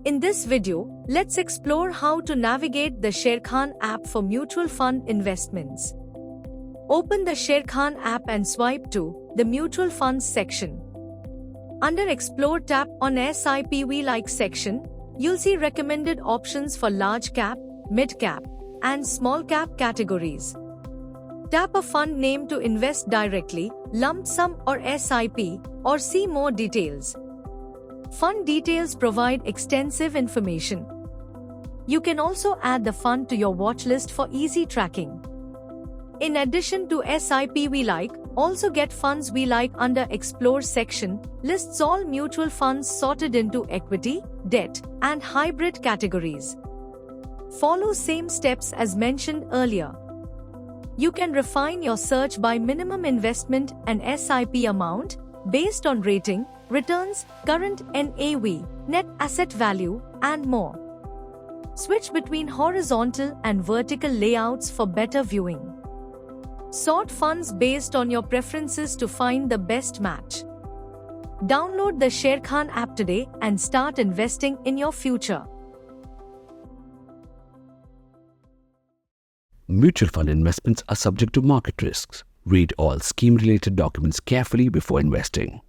In this video, let's explore how to navigate the Sharekhan app for mutual fund investments. Open the Sharekhan app and swipe to the Mutual Funds section. Under Explore, tap on SIP we like section. You'll see recommended options for large cap, mid cap, and small cap categories. Tap a fund name to invest directly, lump sum or SIP, or see more details. Fund details provide extensive information. You can also add the fund to your watch list for easy tracking. In addition to SIP we like, also get funds we like under Explore section, lists all mutual funds sorted into equity, debt, and hybrid categories. Follow same steps as mentioned earlier. You can refine your search by minimum investment and SIP amount, based on rating, returns, current NAV, net asset value, and more. Switch between horizontal and vertical layouts for better viewing. Sort funds based on your preferences to find the best match. Download the Sharekhan app today and start investing in your future. Mutual fund investments are subject to market risks. Read all scheme-related documents carefully before investing.